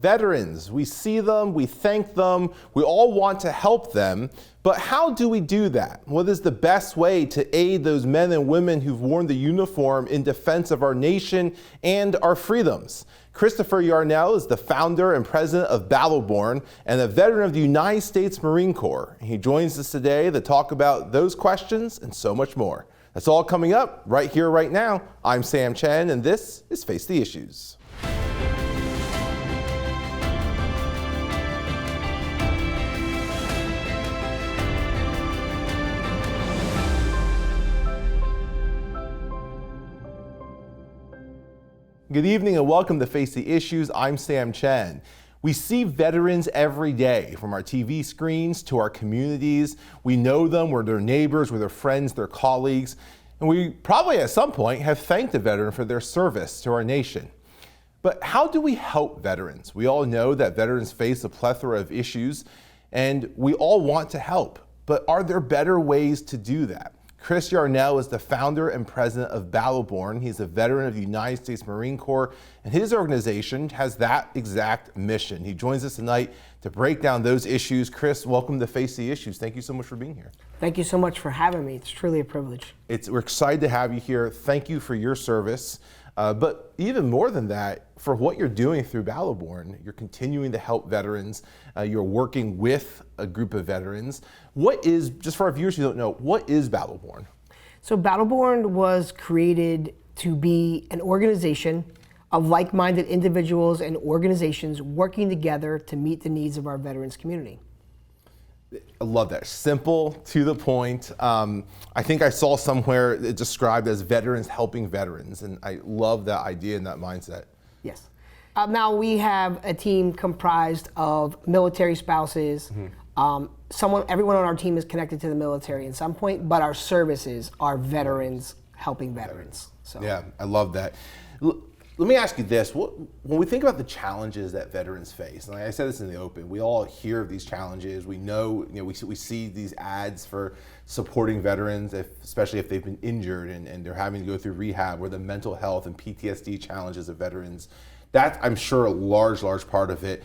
Veterans, we see them, we thank them, we all want to help them, but how do we do that? What is the best way to aid those men and women who've worn the uniform in defense of our nation and our freedoms? Christopher Yarnell is the founder and president of Battle Borne and a veteran of the United States Marine Corps. He joins us today to talk about those questions and so much more. That's all coming up right here, right now. I'm Sam Chen, and this is Face the Issues. Good evening and welcome to Face the Issues. I'm Sam Chen. We see veterans every day, from our TV screens to our communities. We know them, we're their neighbors, we're their friends, their colleagues, and we probably at some point have thanked a veteran for their service to our nation. But how do we help veterans? We all know that veterans face a plethora of issues and we all want to help, but are there better ways to do that? Chris Yarnell is the founder and president of Battle Borne. He's a veteran of the United States Marine Corps, and his organization has that exact mission. He joins us tonight to break down those issues. Chris, welcome to Face the Issues. Thank you so much for being here. Thank you so much for having me. It's truly a privilege. We're excited to have you here. Thank you for your service. But even more than that, for what you're doing through Battle Borne, you're continuing to help veterans. You're working with a group of veterans. What is, just for our viewers who don't know, what is Battle Borne? So Battle Borne was created to be an organization of like-minded individuals and organizations working together to meet the needs of our veterans community. I love that. Simple, to the point. I think I saw somewhere it described as veterans helping veterans, and I love that idea and that mindset. Yes. Now we have a team comprised of military spouses. Everyone on our team is connected to the military at some point, but our services are veterans helping veterans. So. Yeah, I love that. Let me ask you this. When we think about the challenges that veterans face, and I said this in the open, we all hear of these challenges. We know, we see these ads for supporting veterans, especially if they've been injured and they're having to go through rehab, or the mental health and PTSD challenges of veterans. That's, I'm sure, a large part of it.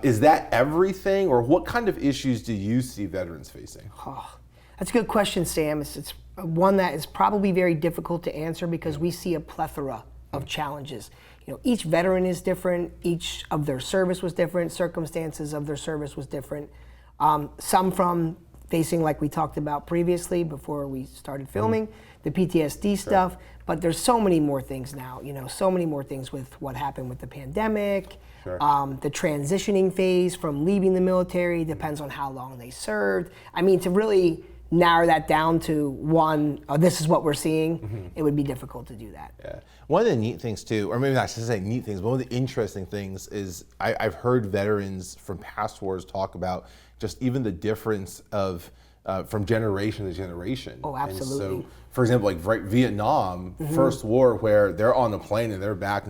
Is that everything, or what kind of issues do you see veterans facing? Oh, that's a good question, Sam. It's one that is probably very difficult to answer because we see a plethora of challenges. Each veteran is different, each of their service was different, circumstances of their service was different. Some from facing, like we talked about previously before we started filming, the PTSD stuff, but there's so many more things now, so many more things with what happened with the pandemic, the transitioning phase from leaving the military, depends on how long they served. I mean, to really narrow that down to one, this is what we're seeing, it would be difficult to do that. Yeah. One of the neat things too, or maybe not to say neat things, but one of the interesting things is I've heard veterans from past wars talk about just even the difference of from generation to generation. Oh, absolutely. And so, for example, like Vietnam, first war where they're on a plane and they're back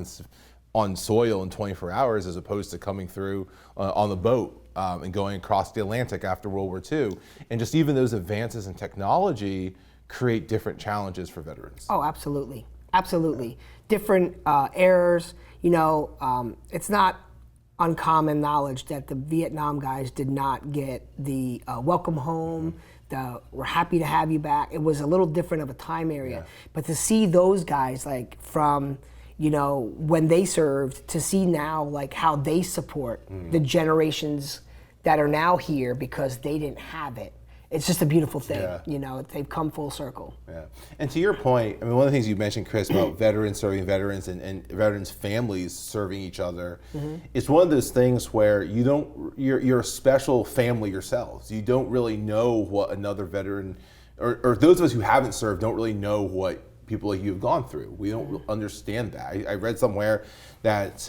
on soil in 24 hours as opposed to coming through on the boat. And going across the Atlantic after World War II. And just even those advances in technology create different challenges for veterans. Oh, absolutely. Absolutely. Different errors. It's not uncommon knowledge that the Vietnam guys did not get the welcome home, we're happy to have you back. It was a little different of a time area. But to see those guys like from when they served to see now like how they support the generations that are now here because they didn't have it. It's just a beautiful thing, they've come full circle. Yeah, and to your point, I mean, one of the things you mentioned, Chris, about veterans serving veterans and veterans' families serving each other, it's one of those things where you're a special family yourselves. You don't really know what another veteran, or those of us who haven't served don't really know what people like you have gone through. We don't understand that. I read somewhere that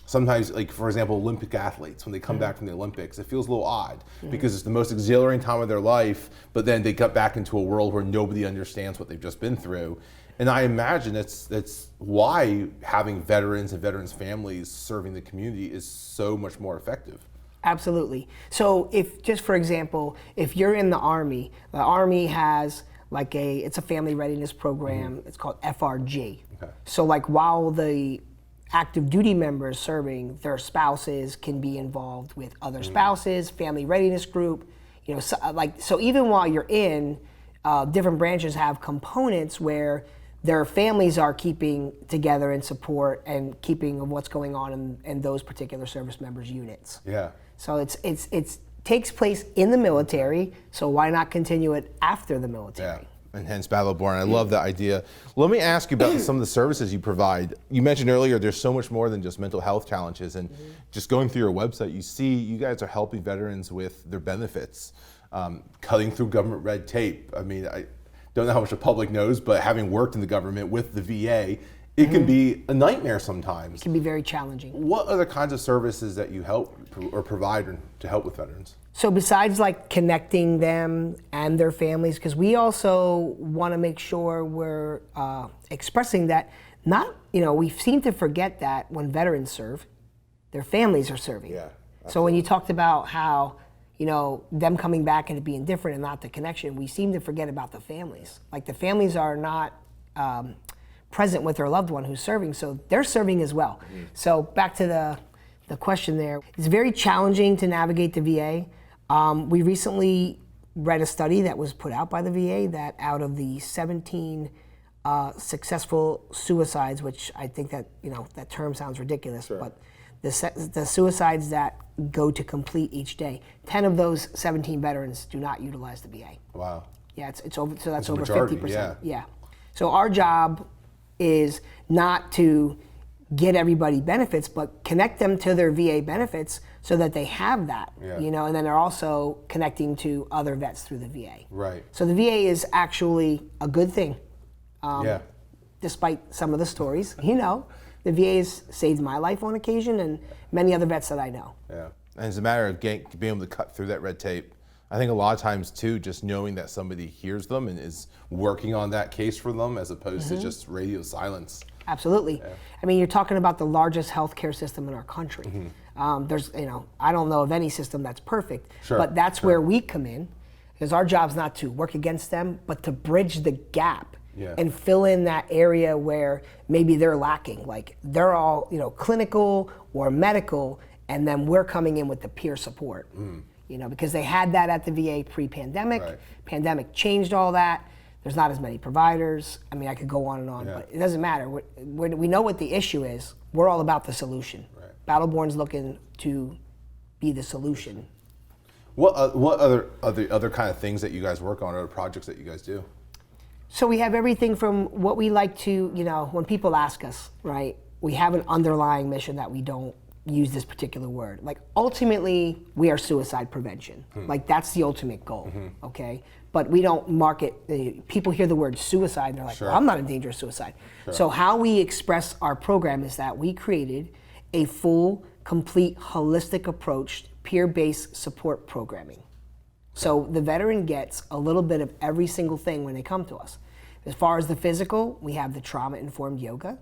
sometimes, like for example, Olympic athletes, when they come back from the Olympics, it feels a little odd because it's the most exhilarating time of their life, but then they got back into a world where nobody understands what they've just been through. And I imagine that's why having veterans and veterans' families serving the community is so much more effective. Absolutely. So if, just for example, if you're in the Army has it's a family readiness program. It's called FRG. Okay. So like while the active duty members serving, their spouses can be involved with other spouses, family readiness group. So even while you're in, different branches have components where their families are keeping together in support and keeping of what's going on in those particular service members' units. Yeah. So it's takes place in the military, so why not continue it after the military? Yeah. And hence Battle Borne. I love that idea. Let me ask you about some of the services you provide. You mentioned earlier there's so much more than just mental health challenges, and just going through your website, you see you guys are helping veterans with their benefits, cutting through government red tape. I mean, I don't know how much the public knows, but having worked in the government with the VA, it can be a nightmare sometimes. It can be very challenging. What other kinds of services that you help or provide to help with veterans? So besides like connecting them and their families, because we also want to make sure we're expressing that we seem to forget that when veterans serve, their families are serving. Yeah. So when you talked about how, them coming back and it being different and not the connection, we seem to forget about the families. Like the families are not present with their loved one who's serving, so they're serving as well. So back to the question there, it's very challenging to navigate the VA. We recently read a study that was put out by the VA that out of the 17 successful suicides, which I think that, that term sounds ridiculous, but the suicides that go to complete each day, 10 of those 17 veterans do not utilize the VA. Wow. Yeah, it's over, so that's over majority, 50%. Yeah. So our job is not to get everybody benefits, but connect them to their VA benefits so that they have that, and then they're also connecting to other vets through the VA. Right. So the VA is actually a good thing, despite some of the stories. The VA has saved my life on occasion and many other vets that I know. Yeah, and it's a matter of being able to cut through that red tape. I think a lot of times too, just knowing that somebody hears them and is working on that case for them as opposed to just radio silence. Absolutely. Yeah. I mean, you're talking about the largest healthcare system in our country. There's, I don't know of any system that's perfect, but that's where we come in, because our job's not to work against them, but to bridge the gap and fill in that area where maybe they're lacking. Like they're all, clinical or medical, and then we're coming in with the peer support. Because they had that at the VA pre-pandemic. Right. Pandemic changed all that. There's not as many providers. I mean, I could go on and on, but it doesn't matter. We know what the issue is. We're all about the solution. Right. Battle Borne's looking to be the solution. What other kind of things that you guys work on, or projects that you guys do? So we have everything from what we like to, when people ask us, right, we have an underlying mission that we don't use this particular word. Like ultimately, we are suicide prevention. Like that's the ultimate goal, okay? But we don't market, people hear the word suicide and they're like, well, I'm not in danger of suicide. So how we express our program is that we created a full, complete, holistic approach, peer-based support programming. So the veteran gets a little bit of every single thing when they come to us. As far as the physical, we have the trauma-informed yoga,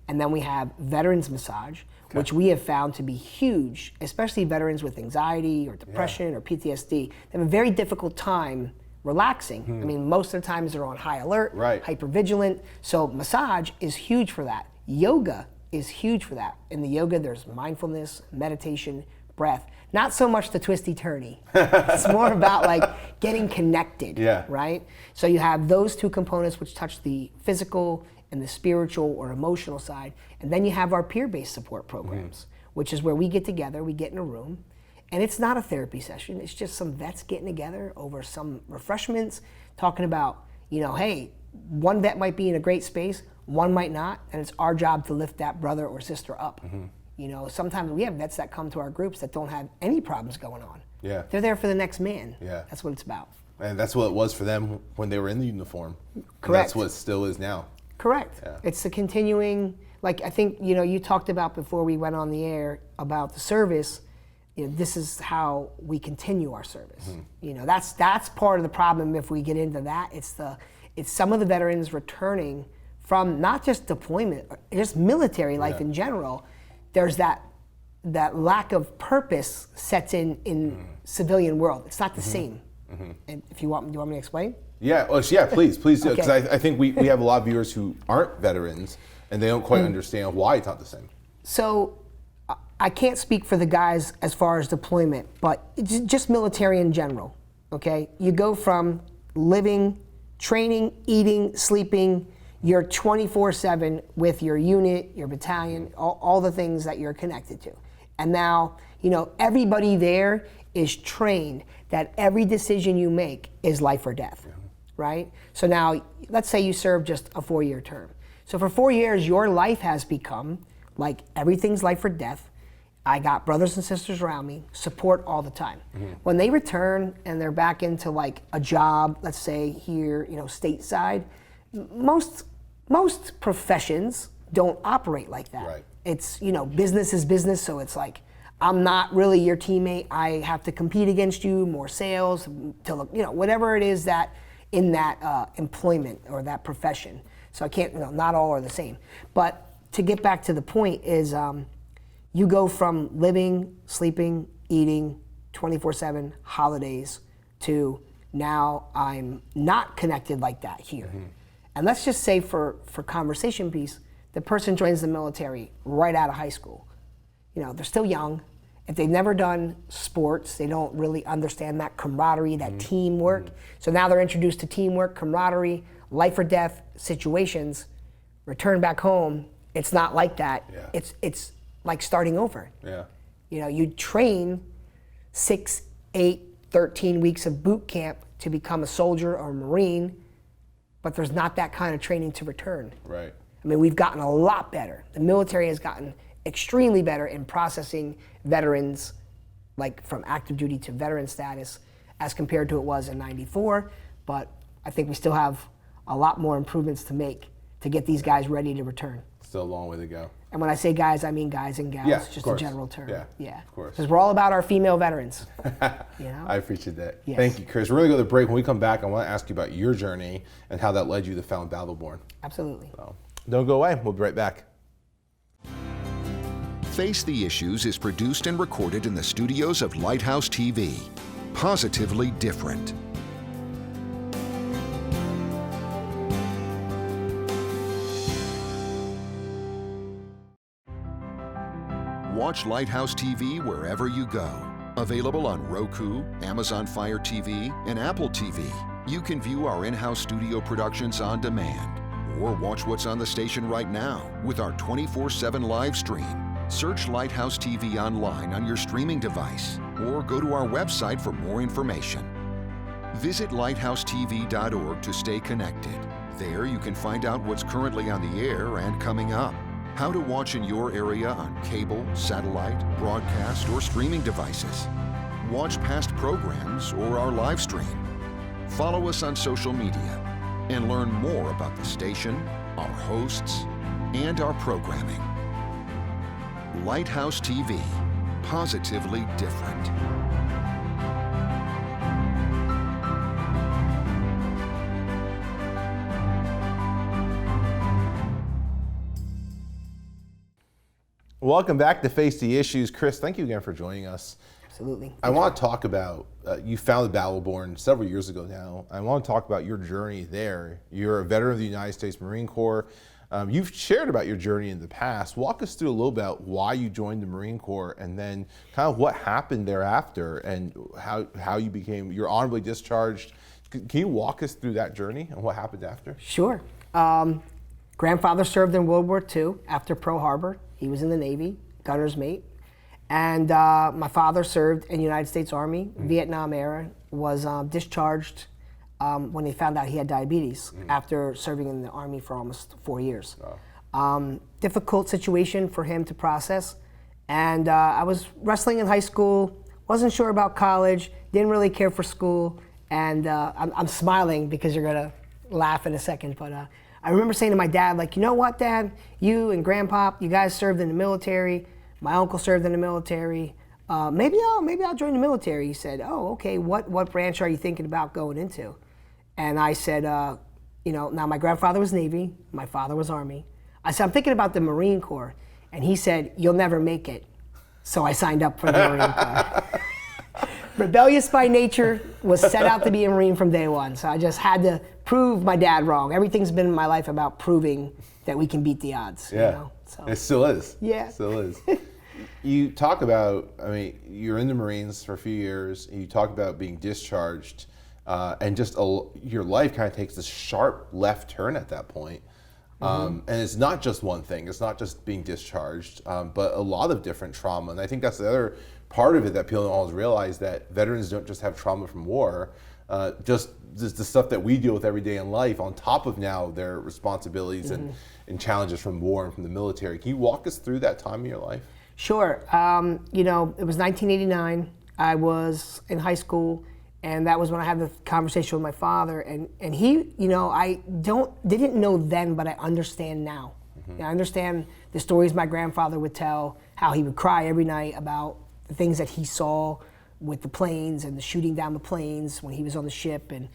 and then we have veterans massage, which we have found to be huge, especially veterans with anxiety or depression or PTSD. They have a very difficult time relaxing. I mean, most of the times they're on high alert, hypervigilant. So massage is huge for that. Yoga is huge for that. In the yoga, there's mindfulness, meditation, breath. Not so much the twisty-turny. It's more about like getting connected, right? So you have those two components which touch the physical and the spiritual or emotional side. And then you have our peer-based support programs, which is where we get together, we get in a room, and it's not a therapy session. It's just some vets getting together over some refreshments, talking about, hey, one vet might be in a great space, one might not, and it's our job to lift that brother or sister up. Sometimes we have vets that come to our groups that don't have any problems going on. Yeah. They're there for the next man. Yeah. That's what it's about. And that's what it was for them when they were in the uniform. Correct. And that's what it still is now. Correct. Yeah. It's the continuing, like I think, you talked about before we went on the air about the service, this is how we continue our service. That's part of the problem if we get into that. It's some of the veterans returning from not just deployment, just military life in general. There's that lack of purpose sets in civilian world. It's not the same. And if you want me to explain? Yeah, please do. Because I think we have a lot of viewers who aren't veterans and they don't quite understand why it's not the same. So I can't speak for the guys as far as deployment, but it's just military in general, okay? You go from living, training, eating, sleeping, you're 24/7 with your unit, your battalion, all the things that you're connected to. And now, everybody there is trained that every decision you make is life or death, right? So now, let's say you serve just a 4-year term. So for 4 years, your life has become like everything's life or death. I got brothers and sisters around me, support all the time. When they return and they're back into like a job, let's say here, stateside, most professions don't operate like that. Right. It's, business is business, so it's like, I'm not really your teammate. I have to compete against you, more sales, to look, whatever it is that in that employment or that profession. So I can't, not all are the same. But to get back to the point is, you go from living, sleeping, eating, 24/7 holidays to now I'm not connected like that here. And let's just say for conversation piece, the person joins the military right out of high school. They're still young. If they've never done sports, they don't really understand that camaraderie, that teamwork. So now they're introduced to teamwork, camaraderie, life or death situations. Return back home, it's not like that. Yeah. It's like starting over. Yeah. You train 6, 8, 13 weeks of boot camp to become a soldier or a Marine, but there's not that kind of training to return. Right. I mean, we've gotten a lot better. The military has gotten extremely better in processing veterans, like from active duty to veteran status, as compared to it was in '94. But I think we still have a lot more improvements to make to get these guys ready to return. Still a long way to go. And when I say guys, I mean guys and gals, Yeah, just of course. a general term. Yeah, of course. Because we're all about our female veterans. I appreciate that. Yes. Thank you, Chris. We're going to go to the break. When we come back, I want to ask you about your journey and how that led you to found Battle Borne. Absolutely. So, don't go away. We'll be right back. Face the Issues is produced and recorded in the studios of Lighthouse TV. Positively different. Watch Lighthouse TV wherever you go. Available on Roku, Amazon Fire TV, and Apple TV. You can view our in-house studio productions on demand, or watch what's on the station right now with our 24/7 live stream. Search Lighthouse TV online on your streaming device, or go to our website for more information. Visit lighthousetv.org to stay connected. There you can find out what's currently on the air and coming up, how to watch in your area on cable, satellite, broadcast, or streaming devices. Watch past programs or our live stream. Follow us on social media and learn more about the station, our hosts, and our programming. Lighthouse TV, positively different. Welcome back to Face the Issues. Chris, thank you again for joining us. Absolutely. I want to talk about, you founded Battle Borne several years ago now. I want to talk about your journey there. You're a veteran of the United States Marine Corps. You've shared about your journey in the past. Walk us through a little about why you joined the Marine Corps and then kind of what happened thereafter and how you became, you're honorably discharged. Can you walk us through that journey and what happened after? Sure. Grandfather served in World War II after Pearl Harbor. He was in the Navy, gunner's mate. And my father served in the United States Army, Vietnam era, was discharged when he found out he had diabetes after serving in the Army for almost 4 years. Difficult situation for him to process. And I was wrestling in high school, wasn't sure about college, didn't really care for school. And I'm smiling because you're gonna laugh in a second, but I remember saying to my dad, like, you know what, Dad? You and Grandpa, you guys served in the military. My uncle served in the military. Maybe I'll join the military. He said, oh, okay, what branch are you thinking about going into? And I said, now my grandfather was Navy, my father was Army. I said, I'm thinking about the Marine Corps. And he said, you'll never make it. So I signed up for the Marine Corps. Rebellious by nature, was set out to be a Marine from day one. So I just had to prove my dad wrong. Everything's been in my life about proving that we can beat the odds. Yeah. You know? So It still is. Yeah. Still is. You talk about, I mean, you're in the Marines for a few years, and you talk about being discharged, and just your life kind of takes this sharp left turn at that point. And it's not just one thing. It's not just being discharged, but a lot of different trauma. And I think that's the other part of it that people don't always realize, that veterans don't just have trauma from war, just the stuff that we deal with every day in life on top of now their responsibilities and challenges from war and from the military. Can you walk us through that time in your life? Sure. You know, it was 1989. I was in high school, and that was when I had the conversation with my father. And he, you know, didn't know then, but I understand now. You know, I understand the stories my grandfather would tell, how he would cry every night about the things that he saw with the planes and the shooting down the planes when he was on the ship. And,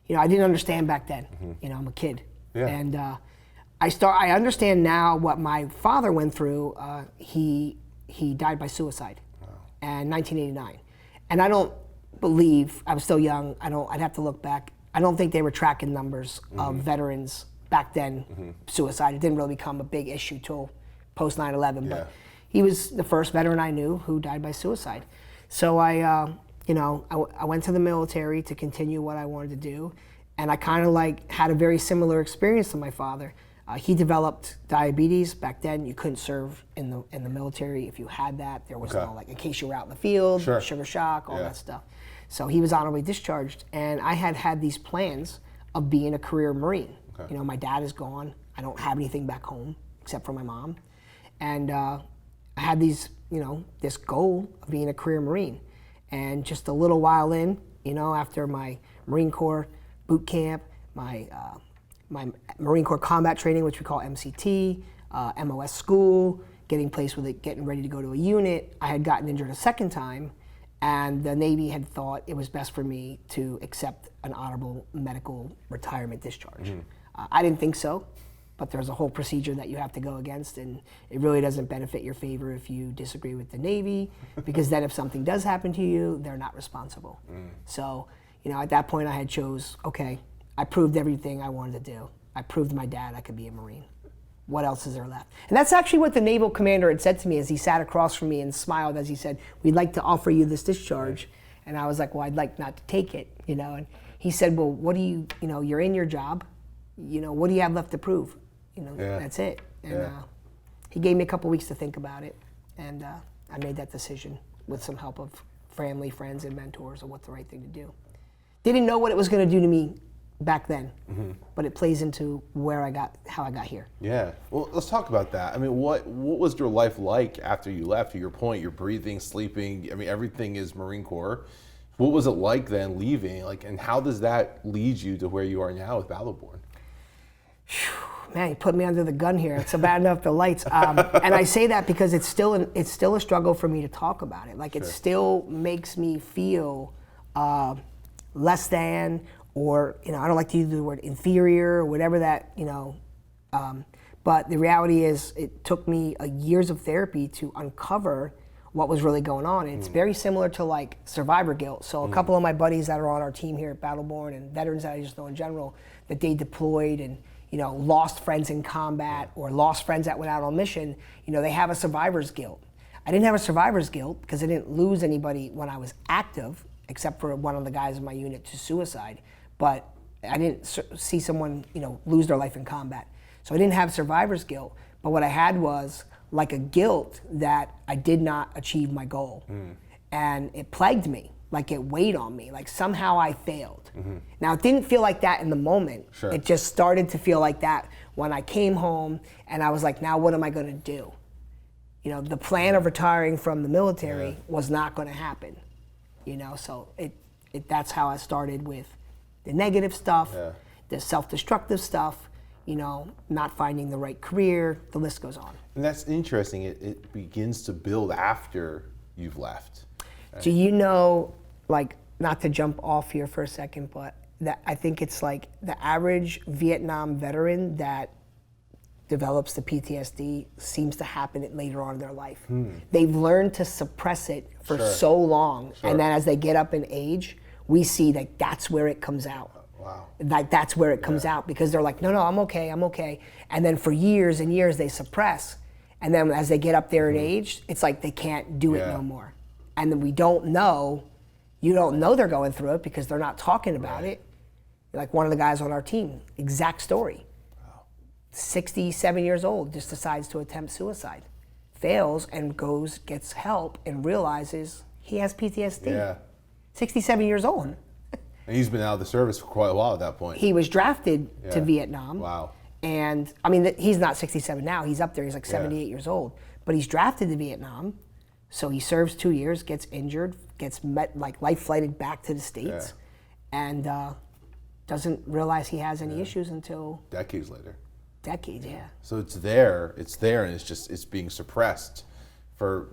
you know, I didn't understand back then. You know, I'm a kid. Yeah. And I understand now what my father went through. He died by suicide in 1989. And I don't believe, I was still young, I'd have to look back. I don't think they were tracking numbers of veterans back then, suicide. It didn't really become a big issue till post 9/11, but he was the first veteran I knew who died by suicide. So I went to the military to continue what I wanted to do, and I kind of like had a very similar experience to my father. He developed diabetes. Back then, you couldn't serve in the military if you had that. There was no, like, in case you were out in the field, sugar shock, all that stuff. So he was honorably discharged, and I had these plans of being a career Marine. You know, my dad is gone. I don't have anything back home except for my mom, and I had these, you know, this goal of being a career Marine. And just a little while in, you know, after my Marine Corps boot camp, my Marine Corps combat training, which we call MCT, MOS school, getting placed with it, getting ready to go to a unit, I had gotten injured a second time, and the Navy had thought it was best for me to accept an honorable medical retirement discharge. I didn't think so, but there's a whole procedure that you have to go against, and it really doesn't benefit your favor if you disagree with the Navy, because then if something does happen to you, they're not responsible. So, you know, at that point I had chose, okay, I proved everything I wanted to do. I proved to my dad I could be a Marine. What else is there left? And that's actually what the naval commander had said to me as he sat across from me and smiled as he said, "We'd like to offer you this discharge." And I was like, "Well, I'd like not to take it, you know." And he said, "Well, what do you know, you're in your job, you know, what do you have left to prove? You know, that's it." And he gave me a couple weeks to think about it, and I made that decision with some help of family, friends, and mentors of what the right thing to do. Didn't know what it was going to do to me back then, but it plays into how I got here. Yeah, well, let's talk about that. I mean, what was your life like after you left? To your point, you're breathing, sleeping, I mean, everything is Marine Corps. What was it like then leaving? Like, and how does that lead you to where you are now with Battle Borne? Man, you put me under the gun here. It's bad enough the lights. And I say that because it's still a struggle for me to talk about it. Like, it still makes me feel less than, or, you know, I don't like to use the word inferior or whatever that, you know, but the reality is it took me years of therapy to uncover what was really going on. And it's very similar to like survivor guilt. So a couple of my buddies that are on our team here at Battle Borne, and veterans that I just know in general, that they deployed and, you know, lost friends in combat or lost friends that went out on mission, you know, they have a survivor's guilt. I didn't have a survivor's guilt because I didn't lose anybody when I was active, except for one of the guys in my unit to suicide. But I didn't see someone, you know, lose their life in combat. So I didn't have survivor's guilt. But what I had was like a guilt that I did not achieve my goal. And it plagued me, like it weighed on me, like somehow I failed. Now, it didn't feel like that in the moment. It just started to feel like that when I came home and I was like, now what am I gonna do? You know, the plan of retiring from the military was not gonna happen. You know, so that's how I started with the negative stuff, the self-destructive stuff, you know, not finding the right career, the list goes on. And that's interesting. It begins to build after you've left. Do you know, like, not to jump off here for a second, but that I think it's like the average Vietnam veteran that develops the PTSD seems to happen later on in their life. They've learned to suppress it for so long, and then as they get up in age, we see that that's where it comes out. Wow. Like, that's where it comes out, because they're like, no, I'm okay. And then for years and years they suppress, And then as they get up there in age, it's like they can't do it no more. And then you don't know they're going through it because they're not talking about it. Like one of the guys on our team, exact story. 67 years old, just decides to attempt suicide. Fails and gets help and realizes he has PTSD. Yeah. 67 years old. And he's been out of the service for quite a while at that point. He was drafted to Vietnam. Wow. And I mean, he's not 67 now. He's up there. He's like 78 years old. But he's drafted to Vietnam. So he serves 2 years, gets injured, gets life flighted back to the States, and doesn't realize he has any issues until decades later. Decades, yeah. So it's there, and it's being suppressed for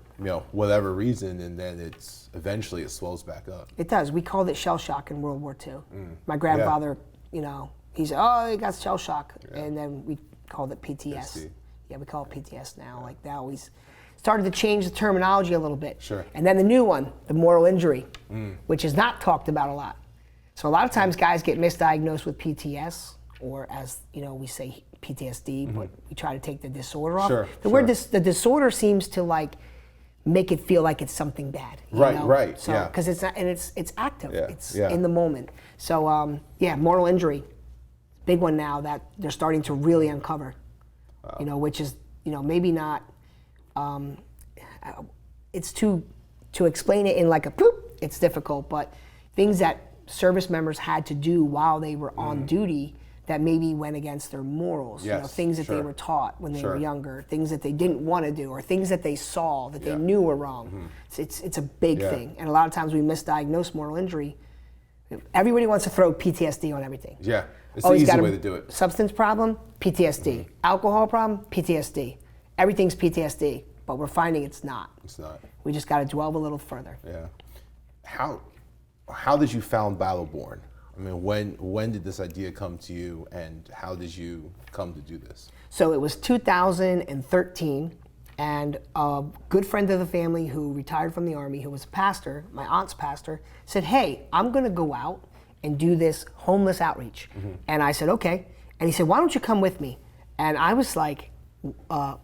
whatever reason, and then eventually it swells back up. It does. We called it shell shock in World War II. My grandfather, he said, "Oh, he got shell shock," and then we called it PTS. Yeah, we call it PTS now. Like now he's started to change the terminology a little bit. Sure. And then the new one, the moral injury, which is not talked about a lot. So a lot of times guys get misdiagnosed with PTS, or as we say PTSD, but we try to take the disorder off. The disorder seems to make it feel like it's something bad. Right. So because it's not, and it's active. Yeah. It's in the moment. So moral injury, big one now that they're starting to really uncover. Wow. Which is maybe not. It's to explain it in like a poop. It's difficult, but things that service members had to do while they were on duty that maybe went against their morals. Things that they were taught when they were younger, things that they didn't want to do, or things that they saw that they knew were wrong. It's a big thing, and a lot of times we misdiagnose moral injury. Everybody wants to throw PTSD on everything. Yeah, it's the easy way to do it. Substance problem, PTSD. Alcohol problem, PTSD. Everything's PTSD, but we're finding it's not. It's not. We just got to delve a little further. Yeah. How did you found Battle Borne? I mean, when did this idea come to you, and how did you come to do this? So it was 2013, and a good friend of the family who retired from the Army, who was a pastor, my aunt's pastor, said, "Hey, I'm going to go out and do this homeless outreach." And I said, "Okay." And he said, "Why don't you come with me?" And I was like,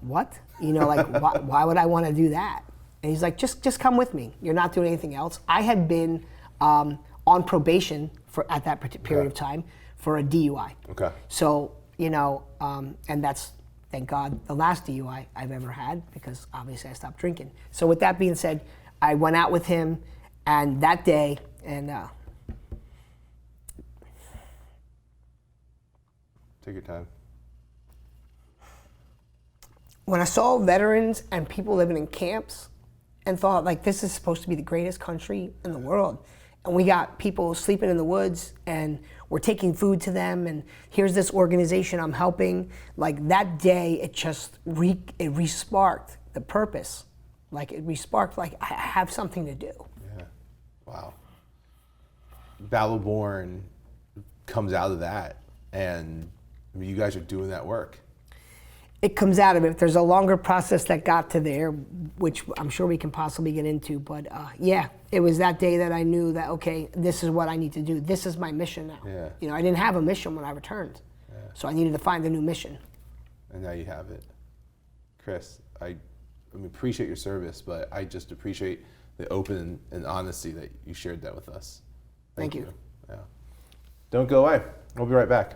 what? Why would I want to do that? And he's like, just come with me. You're not doing anything else. I had been on probation at that period of time for a DUI. Okay. So, and that's, thank God, the last DUI I've ever had, because obviously I stopped drinking. So with that being said, I went out with him, and that day, and take your time. When I saw veterans and people living in camps and thought, this is supposed to be the greatest country in the world. And we got people sleeping in the woods, and we're taking food to them, and here's this organization I'm helping. That day, it just re-sparked the purpose. It re-sparked, I have something to do. Yeah, wow. Battle Borne comes out of that, and you guys are doing that work. It comes out of it. There's a longer process that got to there, which I'm sure we can possibly get into. But it was that day that I knew that, okay, this is what I need to do. This is my mission now. Yeah. I didn't have a mission when I returned. Yeah. So I needed to find a new mission. And now you have it. Chris, I appreciate your service, but I just appreciate the open and honesty that you shared that with us. Thank you. Yeah. Don't go away. We'll be right back.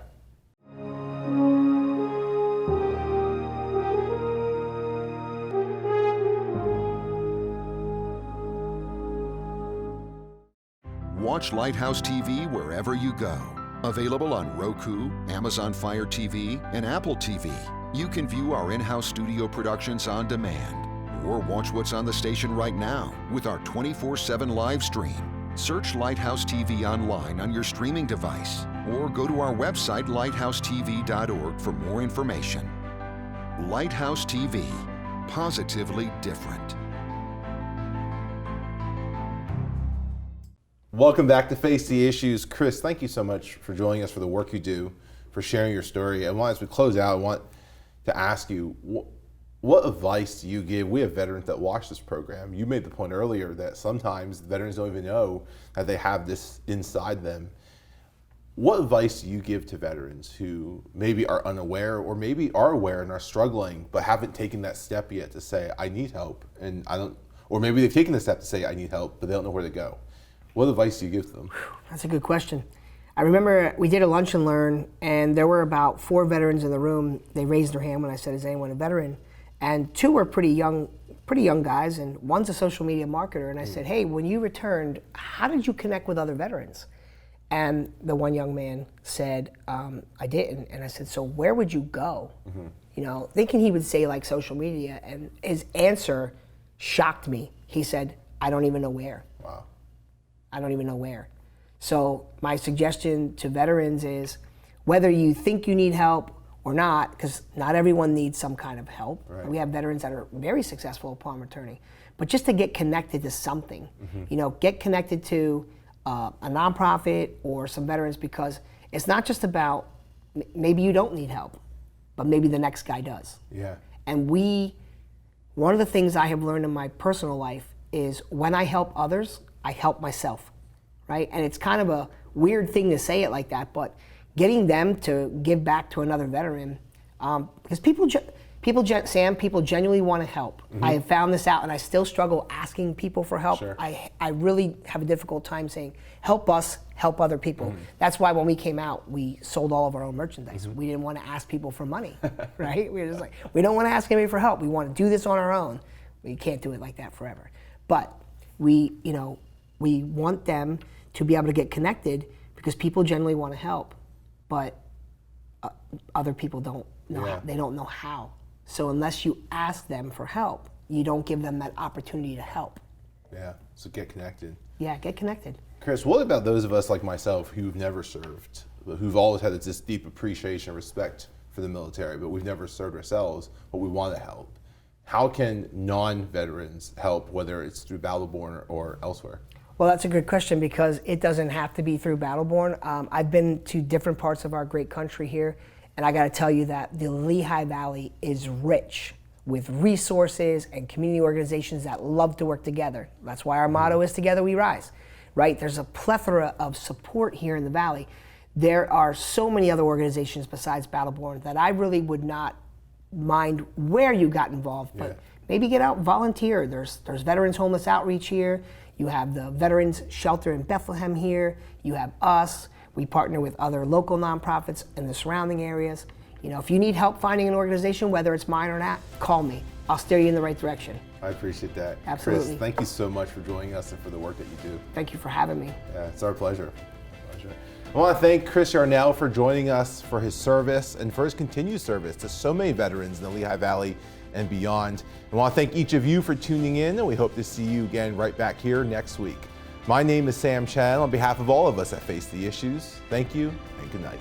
Watch Lighthouse TV wherever you go. Available on Roku, Amazon Fire TV, and Apple TV. You can view our in-house studio productions on demand, or watch what's on the station right now with our 24/7 live stream. Search Lighthouse TV online on your streaming device, or go to our website lighthousetv.org for more information. Lighthouse TV, positively different. Welcome back to Face the Issues. Chris, thank you so much for joining us, for the work you do, for sharing your story. And as we close out, I want to ask you, what advice do you give? We have veterans that watch this program. You made the point earlier that sometimes veterans don't even know that they have this inside them. What advice do you give to veterans who maybe are unaware or maybe are aware and are struggling but haven't taken that step yet to say, I need help, and I don't, or maybe they've taken the step to say, I need help, but they don't know where to go? What advice do you give to them? That's a good question. I remember we did a lunch and learn, and there were about 4 veterans in the room. They raised their hand when I said, is anyone a veteran? And 2 were pretty young guys, and one's a social media marketer. And I said, hey, when you returned, how did you connect with other veterans? And the one young man said, I didn't. And I said, so where would you go? You know, thinking he would say like social media, and his answer shocked me. He said, I don't even know where. Wow. I don't even know where. So my suggestion to veterans is, whether you think you need help or not, because not everyone needs some kind of help. Right. We have veterans that are very successful upon returning. But just to get connected to something, you know, get connected to a nonprofit or some veterans, because it's not just about, maybe you don't need help, but maybe the next guy does. Yeah. And one of the things I have learned in my personal life is, when I help others, I help myself, right? And it's kind of a weird thing to say it like that, but getting them to give back to another veteran, because people genuinely want to help. I have found this out, and I still struggle asking people for help. Sure. I really have a difficult time saying, help us, help other people. That's why when we came out, we sold all of our own merchandise. We didn't want to ask people for money, right? We were just like, we don't want to ask anybody for help. We want to do this on our own. We can't do it like that forever. But we want them to be able to get connected, because people generally want to help, but other people don't know. Yeah. They don't know how. So unless you ask them for help, you don't give them that opportunity to help. Yeah, so get connected. Yeah, get connected. Chris, what about those of us like myself who've never served, who've always had this deep appreciation and respect for the military, but we've never served ourselves, but we want to help? How can non-veterans help, whether it's through Battle Borne or elsewhere? Well, that's a good question, because it doesn't have to be through Battle Borne. I've been to different parts of our great country here, and I got to tell you that the Lehigh Valley is rich with resources and community organizations that love to work together. That's why our motto is Together We Rise, right? There's a plethora of support here in the Valley. There are so many other organizations besides Battle Borne that I really would not mind where you got involved, but maybe get out and volunteer. There's Veterans Homeless Outreach here. You have the Veterans Shelter in Bethlehem here. You have us. We partner with other local nonprofits in the surrounding areas. You know, if you need help finding an organization, whether it's mine or not, call me. I'll steer you in the right direction. I appreciate that. Absolutely. Chris, thank you so much for joining us and for the work that you do. Thank you for having me. Yeah, it's our pleasure. I want to thank Chris Yarnell for joining us, for his service and for his continued service to so many veterans in the Lehigh Valley and beyond. I want to thank each of you for tuning in, and we hope to see you again right back here next week. My name is Sam Chen. On behalf of all of us at Face the Issues, thank you and good night.